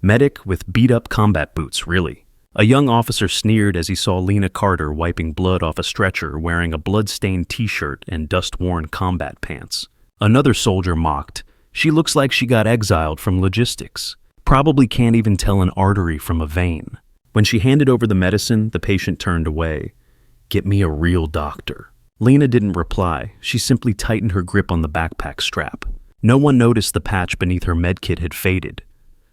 Medic with beat-up combat boots, really. A young officer sneered as he saw Lena Carter wiping blood off a stretcher wearing a blood-stained t-shirt and dust-worn combat pants. Another soldier mocked, "She looks like she got exiled from logistics. Probably can't even tell an artery from a vein." When she handed over the medicine, the patient turned away. "Get me a real doctor." Lena didn't reply. She simply tightened her grip on the backpack strap. No one noticed the patch beneath her medkit had faded,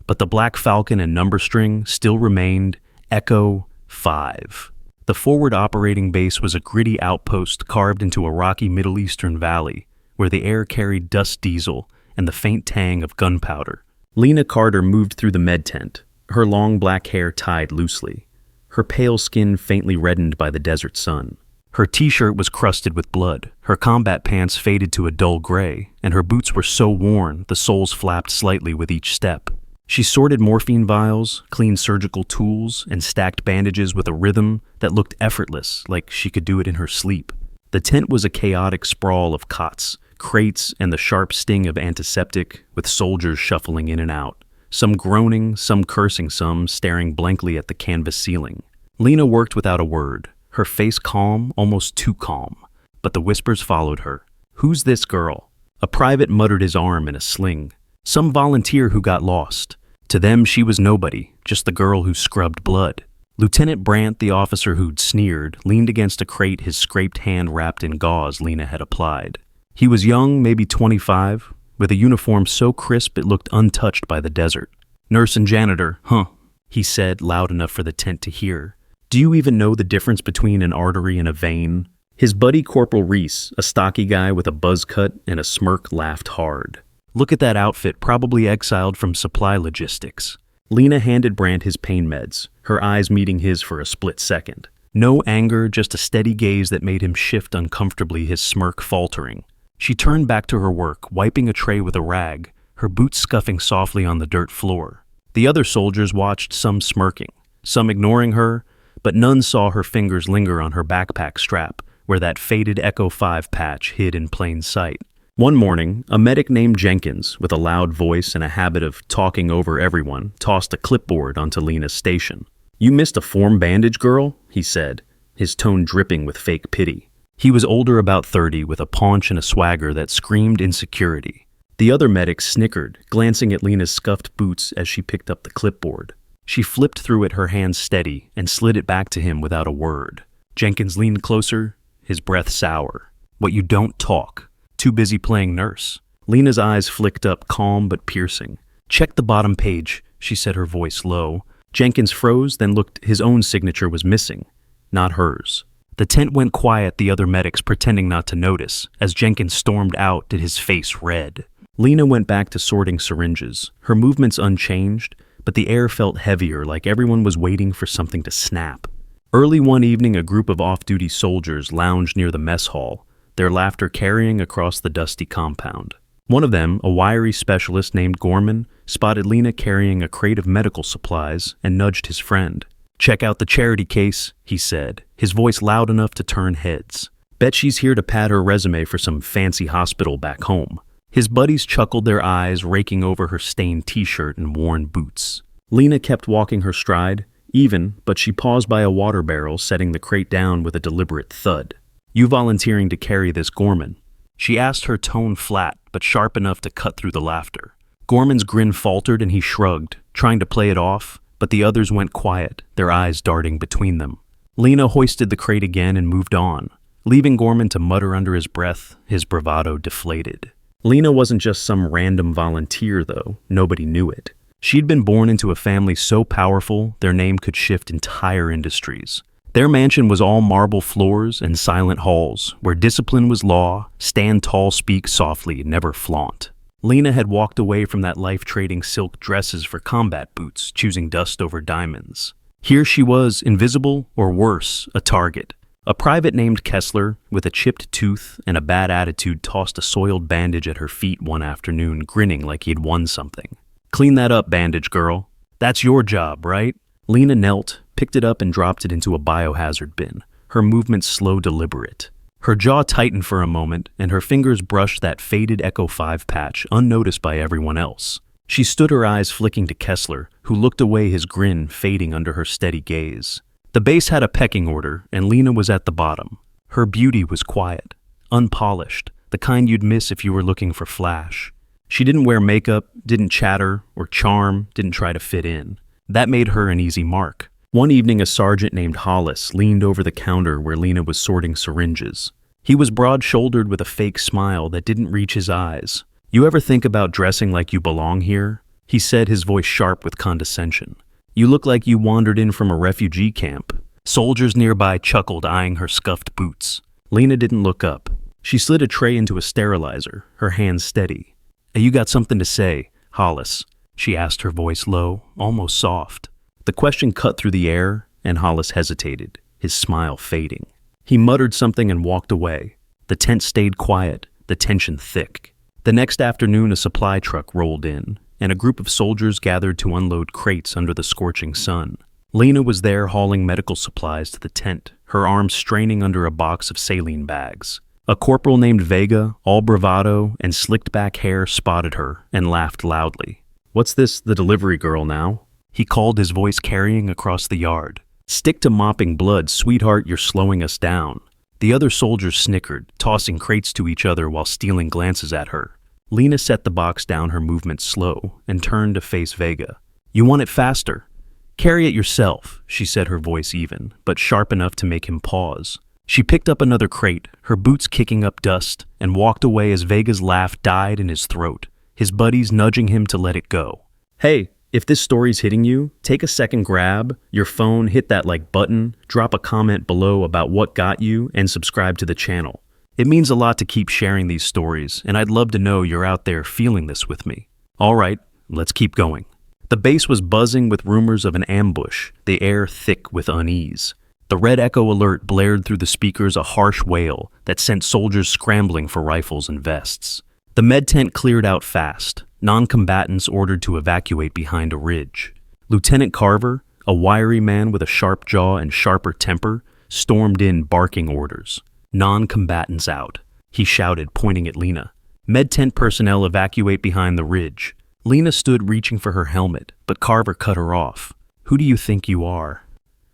but the Black Falcon and number string still remained Echo 5. The forward operating base was a gritty outpost carved into a rocky Middle Eastern valley, where the air carried dust diesel and the faint tang of gunpowder. Lena Carter moved through the med tent, her long black hair tied loosely, her pale skin faintly reddened by the desert sun. Her t-shirt was crusted with blood, her combat pants faded to a dull gray, and her boots were so worn the soles flapped slightly with each step. She sorted morphine vials, cleaned surgical tools, and stacked bandages with a rhythm that looked effortless, like she could do it in her sleep. The tent was a chaotic sprawl of cots, crates, and the sharp sting of antiseptic, with soldiers shuffling in and out, some groaning, some cursing, some staring blankly at the canvas ceiling. Lena worked without a word, her face calm, almost too calm, but the whispers followed her. "Who's this girl?" A private muttered his arm in a sling. "Some volunteer who got lost." To them, she was nobody, just the girl who scrubbed blood. Lieutenant Brandt, the officer who'd sneered, leaned against a crate, his scraped hand wrapped in gauze Lena had applied. He was young, maybe 25, with a uniform so crisp it looked untouched by the desert. "Nurse and janitor, huh?" he said, loud enough for the tent to hear. "Do you even know the difference between an artery and a vein?" His buddy Corporal Reese, a stocky guy with a buzz cut and a smirk, laughed hard. "Look at that outfit, probably exiled from supply logistics." Lena handed Brandt his pain meds, her eyes meeting his for a split second. No anger, just a steady gaze that made him shift uncomfortably, his smirk faltering. She turned back to her work, wiping a tray with a rag, her boots scuffing softly on the dirt floor. The other soldiers watched, some smirking, some ignoring her, but none saw her fingers linger on her backpack strap, where that faded Echo 5 patch hid in plain sight. One morning, a medic named Jenkins, with a loud voice and a habit of talking over everyone, tossed a clipboard onto Lena's station. "You missed a form bandage, girl," he said, his tone dripping with fake pity. He was older, about 30, with a paunch and a swagger that screamed insecurity. The other medic snickered, glancing at Lena's scuffed boots as she picked up the clipboard. She flipped through it, her hands steady, and slid it back to him without a word. Jenkins leaned closer, his breath sour. "What, you don't talk? Too busy playing nurse?" Lena's eyes flicked up, calm but piercing. "Check the bottom page," she said, her voice low. Jenkins froze, then looked. His own signature was missing, not hers. The tent went quiet, the other medics pretending not to notice. As Jenkins stormed out, did his face red. Lena went back to sorting syringes, her movements unchanged, but the air felt heavier, like everyone was waiting for something to snap. Early one evening, a group of off-duty soldiers lounged near the mess hall, their laughter carrying across the dusty compound. One of them, a wiry specialist named Gorman, spotted Lena carrying a crate of medical supplies and nudged his friend. "Check out the charity case," he said, his voice loud enough to turn heads. "Bet she's here to pad her resume for some fancy hospital back home." His buddies chuckled, their eyes raking over her stained t-shirt and worn boots. Lena kept walking her stride, even, but she paused by a water barrel, setting the crate down with a deliberate thud. "You volunteering to carry this, Gorman?" She asked, her tone flat, but sharp enough to cut through the laughter. Gorman's grin faltered and he shrugged, trying to play it off, but the others went quiet, their eyes darting between them. Lena hoisted the crate again and moved on, leaving Gorman to mutter under his breath, his bravado deflated. Lena wasn't just some random volunteer, though. Nobody knew it. She'd been born into a family so powerful, their name could shift entire industries. Their mansion was all marble floors and silent halls, where discipline was law, stand tall, speak softly, never flaunt. Lena had walked away from that life trading silk dresses for combat boots, choosing dust over diamonds. Here she was, invisible, or worse, a target. A private named Kessler, with a chipped tooth and a bad attitude, tossed a soiled bandage at her feet one afternoon, grinning like he'd won something. "Clean that up, bandage girl. That's your job, right?" Lena knelt, picked it up and dropped it into a biohazard bin, her movements slow, deliberate. Her jaw tightened for a moment, and her fingers brushed that faded Echo 5 patch, unnoticed by everyone else. She stood, her eyes flicking to Kessler, who looked away, his grin fading under her steady gaze. The base had a pecking order, and Lena was at the bottom. Her beauty was quiet, unpolished, the kind you'd miss if you were looking for flash. She didn't wear makeup, didn't chatter or charm, didn't try to fit in. That made her an easy mark. One evening, a sergeant named Hollis leaned over the counter where Lena was sorting syringes. He was broad-shouldered with a fake smile that didn't reach his eyes. "You ever think about dressing like you belong here?" he said, his voice sharp with condescension. "You look like you wandered in from a refugee camp." Soldiers nearby chuckled, eyeing her scuffed boots. Lena didn't look up. She slid a tray into a sterilizer, her hands steady. "You got something to say, Hollis?" she asked, her voice low, almost soft. The question cut through the air, and Hollis hesitated, his smile fading. He muttered something and walked away. The tent stayed quiet, the tension thick. The next afternoon, a supply truck rolled in, and a group of soldiers gathered to unload crates under the scorching sun. Lena was there hauling medical supplies to the tent, her arms straining under a box of saline bags. A corporal named Vega, all bravado and slicked back hair, spotted her and laughed loudly. "What's this, the delivery girl now?" he called, his voice carrying across the yard. "Stick to mopping blood, sweetheart, you're slowing us down." The other soldiers snickered, tossing crates to each other while stealing glances at her. Lena set the box down, her movements slow, and turned to face Vega. "You want it faster? Carry it yourself," she said, her voice even, but sharp enough to make him pause. She picked up another crate, her boots kicking up dust, and walked away as Vega's laugh died in his throat, his buddies nudging him to let it go. "Hey, if this story's hitting you, take a second, grab your phone, hit that like button, drop a comment below about what got you, and subscribe to the channel. It means a lot to keep sharing these stories, and I'd love to know you're out there feeling this with me. All right, let's keep going." The base was buzzing with rumors of an ambush, the air thick with unease. The red echo alert blared through the speakers, a harsh wail that sent soldiers scrambling for rifles and vests. The med tent cleared out fast, non-combatants ordered to evacuate behind a ridge. Lieutenant Carver, a wiry man with a sharp jaw and sharper temper, stormed in barking orders. "Non-combatants out," he shouted, pointing at Lena. "Med tent personnel evacuate behind the ridge." Lena stood reaching for her helmet, but Carver cut her off. "Who do you think you are?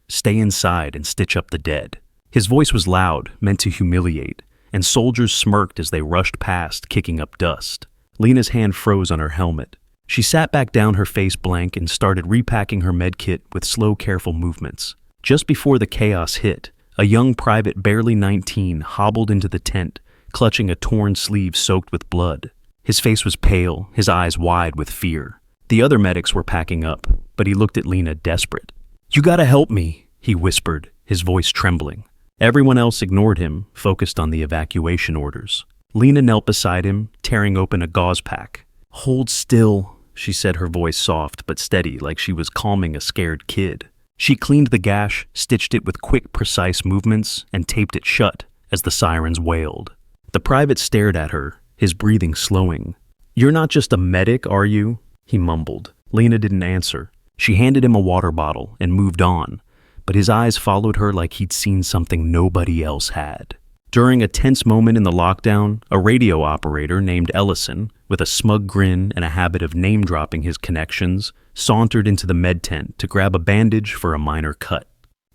Stay inside and stitch up the dead." His voice was loud, meant to humiliate, and soldiers smirked as they rushed past, kicking up dust. Lena's hand froze on her helmet. She sat back down, her face blank, and started repacking her med kit with slow, careful movements. Just before the chaos hit, a young private, barely 19, hobbled into the tent, clutching a torn sleeve soaked with blood. His face was pale, his eyes wide with fear. The other medics were packing up, but he looked at Lena, desperate. "You gotta help me," he whispered, his voice trembling. Everyone else ignored him, focused on the evacuation orders. Lena knelt beside him, tearing open a gauze pack. "Hold still," she said, her voice soft but steady, like she was calming a scared kid. She cleaned the gash, stitched it with quick, precise movements, and taped it shut as the sirens wailed. The private stared at her, his breathing slowing. "You're not just a medic, are you?" he mumbled. Lena didn't answer. She handed him a water bottle and moved on, but his eyes followed her like he'd seen something nobody else had. During a tense moment in the lockdown, a radio operator named Ellison, with a smug grin and a habit of name-dropping his connections, sauntered into the med tent to grab a bandage for a minor cut.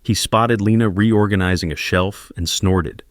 He spotted Lena reorganizing a shelf and snorted.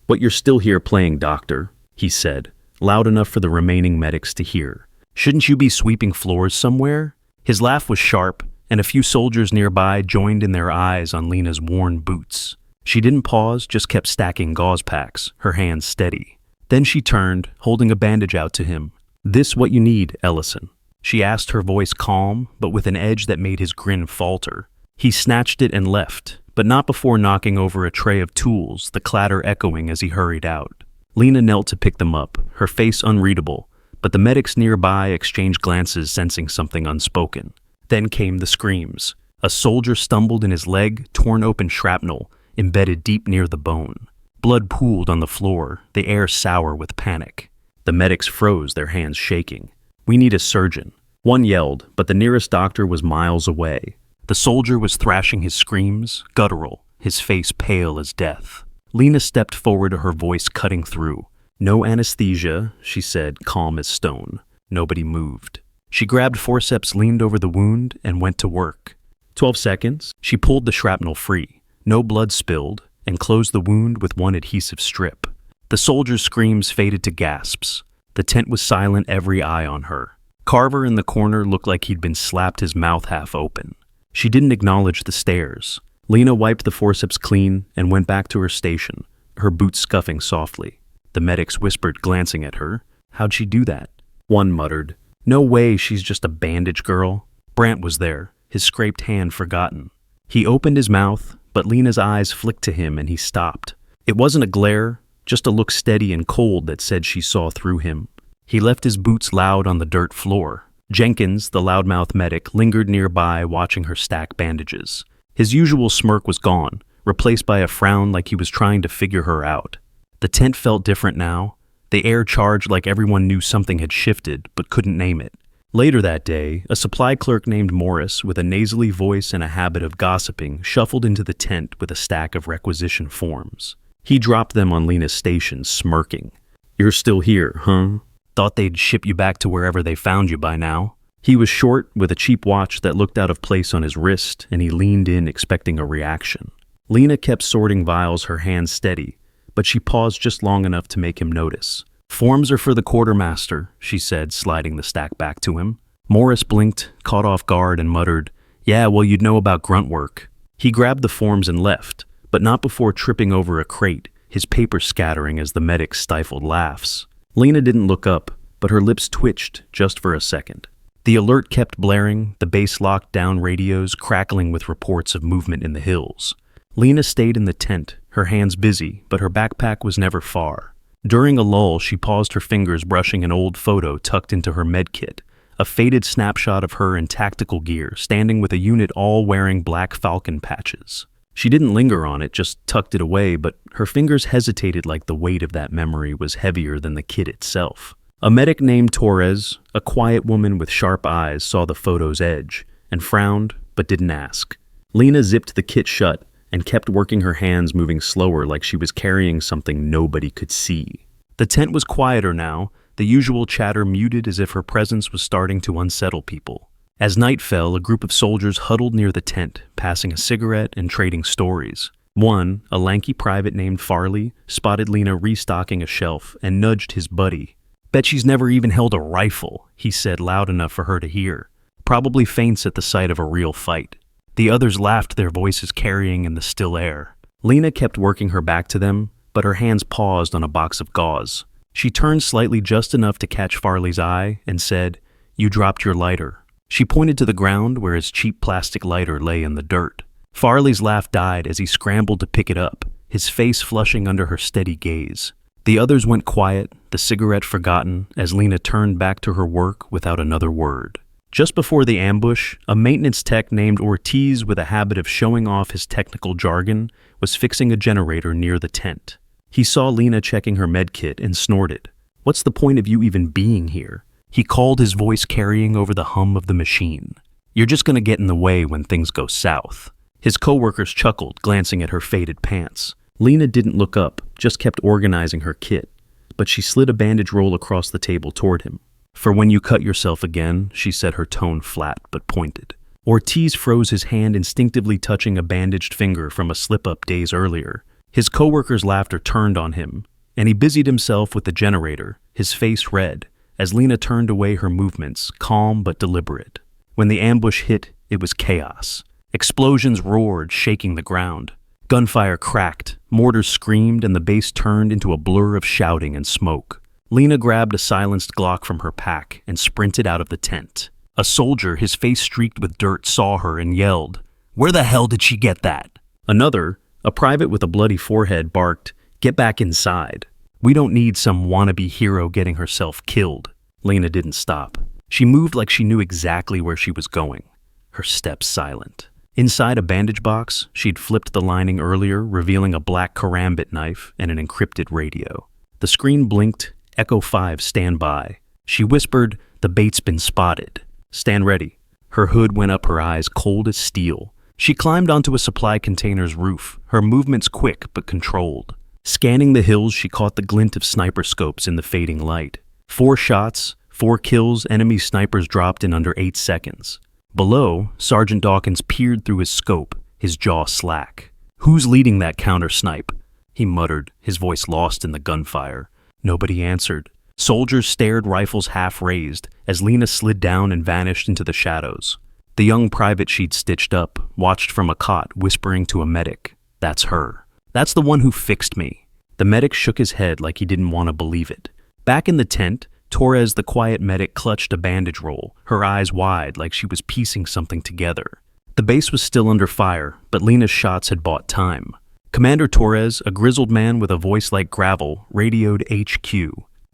"What, you're still here playing doctor?" he said, loud enough for the remaining medics to hear. "Shouldn't you be sweeping floors somewhere?" His laugh was sharp, and a few soldiers nearby joined in their eyes on Lena's worn boots. She didn't pause, just kept stacking gauze packs, her hands steady. Then she turned, holding a bandage out to him. "This what you need, Ellison?" she asked, her voice calm, but with an edge that made his grin falter. He snatched it and left, but not before knocking over a tray of tools, the clatter echoing as he hurried out. Lena knelt to pick them up, her face unreadable, but the medics nearby exchanged glances, sensing something unspoken. Then came the screams. A soldier stumbled in his leg, torn open shrapnel, embedded deep near the bone. Blood pooled on the floor, the air sour with panic. The medics froze, their hands shaking. "We need a surgeon." One yelled, but the nearest doctor was miles away. The soldier was thrashing his screams, guttural, his face pale as death. Lena stepped forward, her voice cutting through. "No anesthesia," she said, calm as stone. Nobody moved. She grabbed forceps, leaned over the wound, and went to work. 12 seconds, she pulled the shrapnel free. No blood spilled, and closed the wound with one adhesive strip. The soldier's screams faded to gasps. The tent was silent, every eye on her. Carver in the corner looked like he'd been slapped, his mouth half open. She didn't acknowledge the stares. Lena wiped the forceps clean and went back to her station, her boots scuffing softly. The medics whispered, glancing at her. How'd she do that? One muttered, "No way, she's just a bandage girl." Brant was there, his scraped hand forgotten. He opened his mouth, but Lena's eyes flicked to him and he stopped. It wasn't a glare, just a look steady and cold that said she saw through him. He left his boots loud on the dirt floor. Jenkins, the loudmouth medic, lingered nearby watching her stack bandages. His usual smirk was gone, replaced by a frown like he was trying to figure her out. The tent felt different now. The air charged like everyone knew something had shifted, but couldn't name it. Later that day, a supply clerk named Morris, with a nasally voice and a habit of gossiping, shuffled into the tent with a stack of requisition forms. He dropped them on Lena's station, smirking. "You're still here, huh? Thought they'd ship you back to wherever they found you by now." He was short, with a cheap watch that looked out of place on his wrist, and he leaned in expecting a reaction. Lena kept sorting vials, her hands steady, but she paused just long enough to make him notice. "Forms are for the quartermaster," she said, sliding the stack back to him. Morris blinked, caught off guard, and muttered, "Yeah, well, you'd know about grunt work." He grabbed the forms and left, but not before tripping over a crate, his paper scattering as the medic stifled laughs. Lena didn't look up, but her lips twitched just for a second. The alert kept blaring, the base locked down radios crackling with reports of movement in the hills. Lena stayed in the tent, her hands busy, but her backpack was never far. During a lull, she paused, her fingers brushing an old photo tucked into her medkit, a faded snapshot of her in tactical gear, standing with a unit all wearing black Falcon patches. She didn't linger on it, just tucked it away, but her fingers hesitated like the weight of that memory was heavier than the kit itself. A medic named Torres, a quiet woman with sharp eyes, saw the photo's edge and frowned, but didn't ask. Lena zipped the kit shut and kept working, her hands moving slower like she was carrying something nobody could see. The tent was quieter now, the usual chatter muted as if her presence was starting to unsettle people. As night fell, a group of soldiers huddled near the tent, passing a cigarette and trading stories. One, a lanky private named Farley, spotted Lena restocking a shelf and nudged his buddy. "Bet she's never even held a rifle," he said loud enough for her to hear. "Probably faints at the sight of a real fight." The others laughed, their voices carrying in the still air. Lena kept working her back to them, but her hands paused on a box of gauze. She turned slightly just enough to catch Farley's eye and said, "You dropped your lighter." She pointed to the ground where his cheap plastic lighter lay in the dirt. Farley's laugh died as he scrambled to pick it up, his face flushing under her steady gaze. The others went quiet, the cigarette forgotten, as Lena turned back to her work without another word. Just before the ambush, a maintenance tech named Ortiz, with a habit of showing off his technical jargon, was fixing a generator near the tent. He saw Lena checking her medkit and snorted. "What's the point of you even being here?" He called, his voice carrying over the hum of the machine. "You're just gonna get in the way when things go south." His coworkers chuckled, glancing at her faded pants. Lena didn't look up, just kept organizing her kit, but she slid a bandage roll across the table toward him. "For when you cut yourself again," she said, her tone flat but pointed. Ortiz froze, his hand instinctively touching a bandaged finger from a slip-up days earlier. His coworkers' laughter turned on him, and he busied himself with the generator, his face red, as Lena turned away, her movements calm but deliberate. When the ambush hit, it was chaos. Explosions roared, shaking the ground. Gunfire cracked, mortars screamed, and the base turned into a blur of shouting and smoke. Lena grabbed a silenced Glock from her pack and sprinted out of the tent. A soldier, his face streaked with dirt, saw her and yelled, "Where the hell did she get that?" Another, a private with a bloody forehead, barked, "Get back inside. We don't need some wannabe hero getting herself killed." Lena didn't stop. She moved like she knew exactly where she was going, her steps silent. Inside a bandage box, she'd flipped the lining earlier, revealing a black karambit knife and an encrypted radio. The screen blinked, Echo 5 stand by. She whispered, "The bait's been spotted. Stand ready." Her hood went up, her eyes cold as steel. She climbed onto a supply container's roof, her movements quick but controlled. Scanning the hills, she caught the glint of sniper scopes in the fading light. 4 shots, 4 kills, enemy snipers dropped in under 8 seconds. Below, Sergeant Dawkins peered through his scope, his jaw slack. "Who's leading that counter-snipe?" he muttered, his voice lost in the gunfire. Nobody answered. Soldiers stared, rifles half raised, as Lena slid down and vanished into the shadows. The young private she'd stitched up watched from a cot, whispering to a medic, "That's her. That's the one who fixed me." The medic shook his head like he didn't want to believe it. Back in the tent, Torres, the quiet medic, clutched a bandage roll, her eyes wide like she was piecing something together. The base was still under fire, but Lena's shots had bought time. Commander Torres, a grizzled man with a voice like gravel, radioed HQ.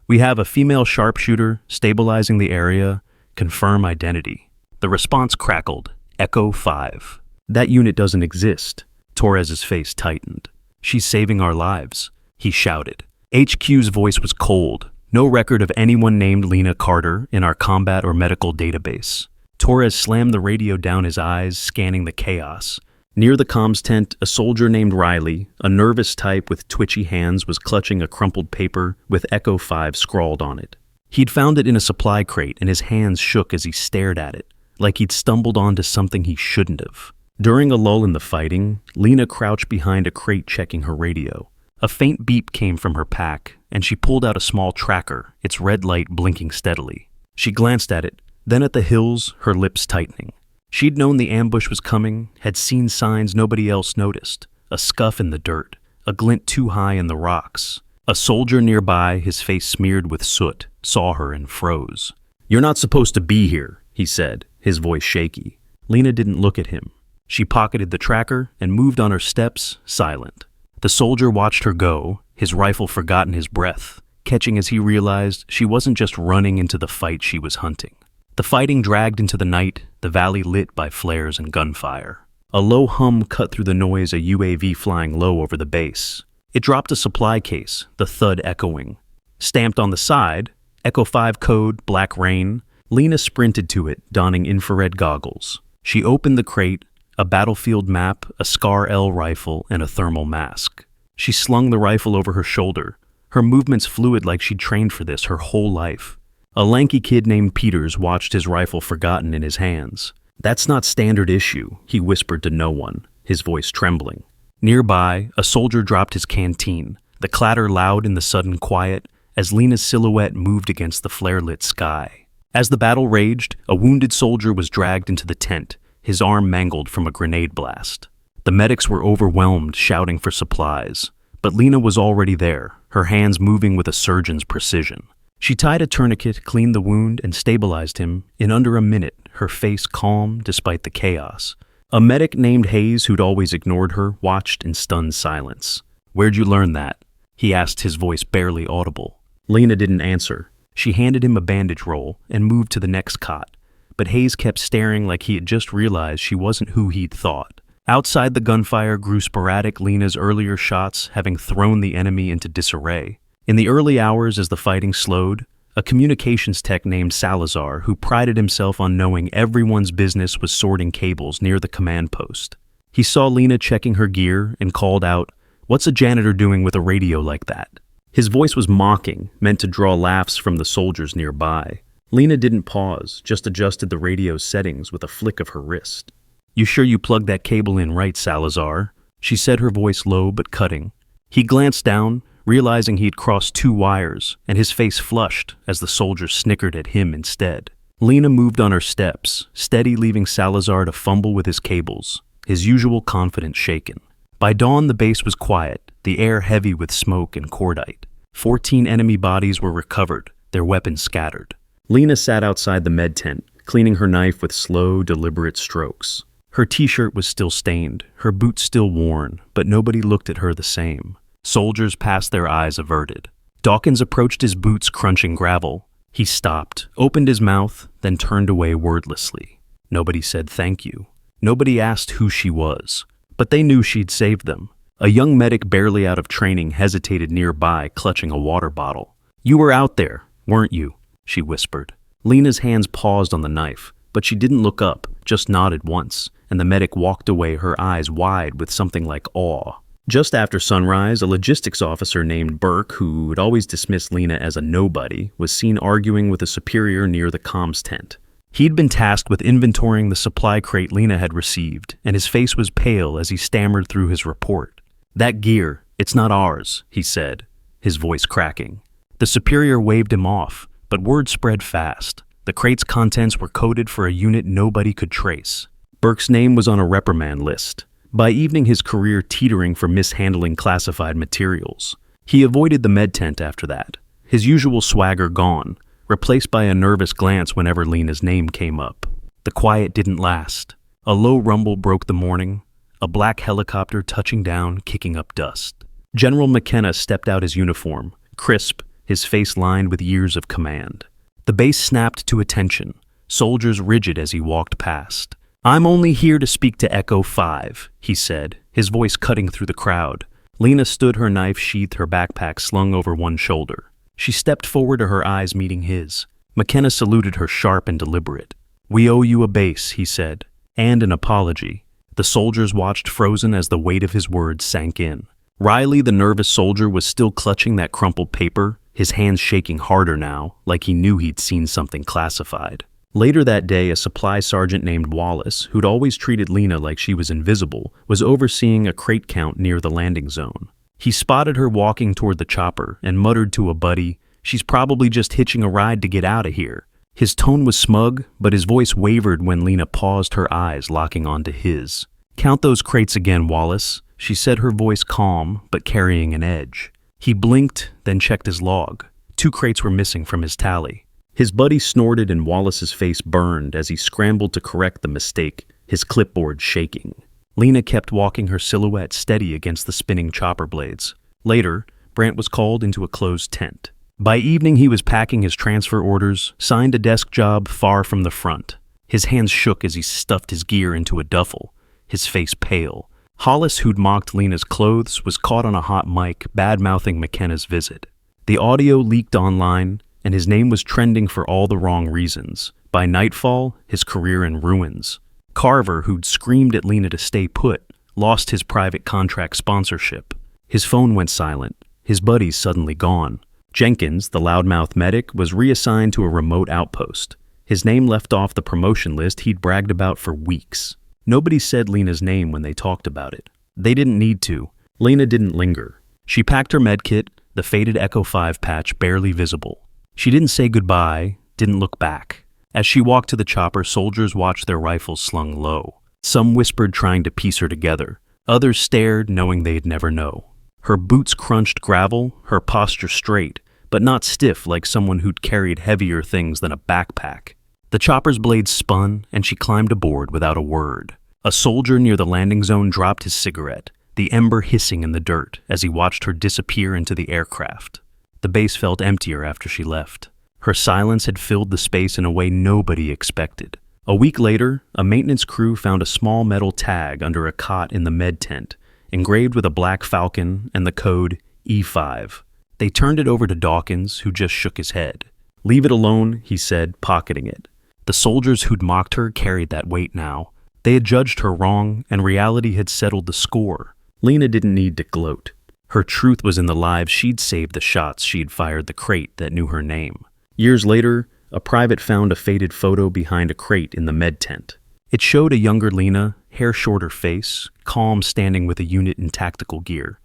"We have a female sharpshooter stabilizing the area. Confirm identity." The response crackled, Echo 5. "That unit doesn't exist." Torres's face tightened. "She's saving our lives," he shouted. HQ's voice was cold. "No record of anyone named Lena Carter in our combat or medical database." Torres slammed the radio down, his eyes scanning the chaos. Near the comms tent, a soldier named Riley, a nervous type with twitchy hands, was clutching a crumpled paper with Echo 5 scrawled on it. He'd found it in a supply crate, and his hands shook as he stared at it, like he'd stumbled onto something he shouldn't have. During a lull in the fighting, Lena crouched behind a crate checking her radio. A faint beep came from her pack, and she pulled out a small tracker, its red light blinking steadily. She glanced at it, then at the hills, her lips tightening. She'd known the ambush was coming, had seen signs nobody else noticed. A scuff in the dirt, a glint too high in the rocks. A soldier nearby, his face smeared with soot, saw her and froze. "You're not supposed to be here," he said, his voice shaky. Lena didn't look at him. She pocketed the tracker and moved on her steps, silent. The soldier watched her go, his rifle forgotten his breath, catching as he realized she wasn't just running into the fight she was hunting. The fighting dragged into the night, the valley lit by flares and gunfire. A low hum cut through the noise, a UAV flying low over the base. It dropped a supply case, the thud echoing. Stamped on the side, Echo 5 code, Black Rain. Lena sprinted to it, donning infrared goggles. She opened the crate, a battlefield map, a SCAR L rifle, and a thermal mask. She slung the rifle over her shoulder, her movements fluid like she'd trained for this her whole life. A lanky kid named Peters watched his rifle forgotten in his hands. "That's not standard issue," he whispered to no one, his voice trembling. Nearby, a soldier dropped his canteen, the clatter loud in the sudden quiet as Lena's silhouette moved against the flare-lit sky. As the battle raged, a wounded soldier was dragged into the tent, his arm mangled from a grenade blast. The medics were overwhelmed, shouting for supplies. But Lena was already there, her hands moving with a surgeon's precision. She tied a tourniquet, cleaned the wound, and stabilized him in under a minute, her face calm despite the chaos. A medic named Hayes, who'd always ignored her, watched in stunned silence. "Where'd you learn that?" he asked, his voice barely audible. Lena didn't answer. She handed him a bandage roll and moved to the next cot. But Hayes kept staring like he had just realized she wasn't who he'd thought. Outside, the gunfire grew sporadic, Lena's earlier shots having thrown the enemy into disarray. In the early hours as the fighting slowed, a communications tech named Salazar, who prided himself on knowing everyone's business, was sorting cables near the command post. He saw Lena checking her gear and called out, "What's a janitor doing with a radio like that?" His voice was mocking, meant to draw laughs from the soldiers nearby. Lena didn't pause, just adjusted the radio's settings with a flick of her wrist. "You sure you plugged that cable in right, Salazar?" she said, her voice low but cutting. He glanced down, realizing he'd crossed 2 wires, and his face flushed as the soldier snickered at him instead. Lena moved on her steps, steady, leaving Salazar to fumble with his cables, his usual confidence shaken. By dawn, the base was quiet, the air heavy with smoke and cordite. 14 enemy bodies were recovered, their weapons scattered. Lena sat outside the med tent, cleaning her knife with slow, deliberate strokes. Her t-shirt was still stained, her boots still worn, but nobody looked at her the same. Soldiers passed, their eyes averted. Dawkins approached, his boots crunching gravel. He stopped, opened his mouth, then turned away wordlessly. Nobody said thank you. Nobody asked who she was. But they knew she'd saved them. A young medic barely out of training hesitated nearby, clutching a water bottle. "You were out there, weren't you?" she whispered. Lena's hands paused on the knife, but she didn't look up, just nodded once, and the medic walked away, her eyes wide with something like awe. Just after sunrise, a logistics officer named Burke, who had always dismissed Lena as a nobody, was seen arguing with a superior near the comms tent. He'd been tasked with inventorying the supply crate Lena had received, and his face was pale as he stammered through his report. "That gear, it's not ours," he said, his voice cracking. The superior waved him off, but word spread fast. The crate's contents were coded for a unit nobody could trace. Burke's name was on a reprimand list. By evening, his career teetering for mishandling classified materials. He avoided the med tent after that, his usual swagger gone, replaced by a nervous glance whenever Lena's name came up. The quiet didn't last. A low rumble broke the morning, a black helicopter touching down, kicking up dust. General McKenna stepped out his uniform, crisp, his face lined with years of command. The base snapped to attention, soldiers rigid as he walked past. "I'm only here to speak to Echo 5, he said, his voice cutting through the crowd. Lena stood, her knife sheathed, her backpack slung over one shoulder. She stepped forward, her eyes meeting his. McKenna saluted her, sharp and deliberate. "We owe you a base," he said, "and an apology." The soldiers watched frozen as the weight of his words sank in. Riley, the nervous soldier, was still clutching that crumpled paper, his hands shaking harder now, like he knew he'd seen something classified. Later that day, a supply sergeant named Wallace, who'd always treated Lena like she was invisible, was overseeing a crate count near the landing zone. He spotted her walking toward the chopper and muttered to a buddy, "She's probably just hitching a ride to get out of here." His tone was smug, but his voice wavered when Lena paused, her eyes locking onto his. "Count those crates again, Wallace," she said, her voice calm but carrying an edge. He blinked, then checked his log. 2 crates were missing from his tally. His buddy snorted and Wallace's face burned as he scrambled to correct the mistake, his clipboard shaking. Lena kept walking, her silhouette steady against the spinning chopper blades. Later, Brant was called into a closed tent. By evening, he was packing his transfer orders, signed a desk job far from the front. His hands shook as he stuffed his gear into a duffel, his face pale. Hollis, who'd mocked Lena's clothes, was caught on a hot mic, bad-mouthing McKenna's visit. The audio leaked online, and his name was trending for all the wrong reasons. By nightfall, his career in ruins. Carver, who'd screamed at Lena to stay put, lost his private contract sponsorship. His phone went silent, his buddies suddenly gone. Jenkins, the loudmouth medic, was reassigned to a remote outpost. His name left off the promotion list he'd bragged about for weeks. Nobody said Lena's name when they talked about it. They didn't need to. Lena didn't linger. She packed her medkit, the faded Echo 5 patch barely visible. She didn't say goodbye, didn't look back. As she walked to the chopper, soldiers watched their rifles slung low. Some whispered, trying to piece her together. Others stared, knowing they'd never know. Her boots crunched gravel, her posture straight, but not stiff like someone who'd carried heavier things than a backpack. The chopper's blades spun, and she climbed aboard without a word. A soldier near the landing zone dropped his cigarette, the ember hissing in the dirt as he watched her disappear into the aircraft. The base felt emptier after she left. Her silence had filled the space in a way nobody expected. A week later, a maintenance crew found a small metal tag under a cot in the med tent, engraved with a black falcon and the code E5. They turned it over to Dawkins, who just shook his head. "Leave it alone," he said, pocketing it. The soldiers who'd mocked her carried that weight now. They had judged her wrong, and reality had settled the score. Lena didn't need to gloat. Her truth was in the lives she'd saved, the shots she'd fired, the crate that knew her name. Years later, a private found a faded photo behind a crate in the med tent. It showed a younger Lena, hair shorter face, calm, standing with a unit in tactical gear.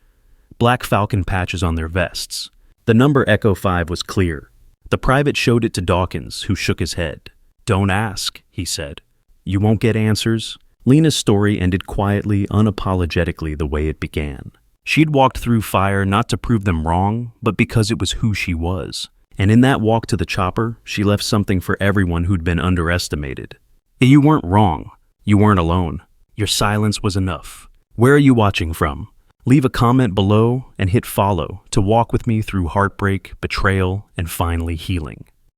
Black Falcon patches on their vests. The number Echo 5 was clear. The private showed it to Dawkins, who shook his head. "Don't ask," he said. "You won't get answers." Lena's story ended quietly, unapologetically, the way it began. She'd walked through fire not to prove them wrong, but because it was who she was. And in that walk to the chopper, she left something for everyone who'd been underestimated. You weren't wrong. You weren't alone. Your silence was enough. Where are you watching from? Leave a comment below and hit follow to walk with me through heartbreak, betrayal, and finally healing.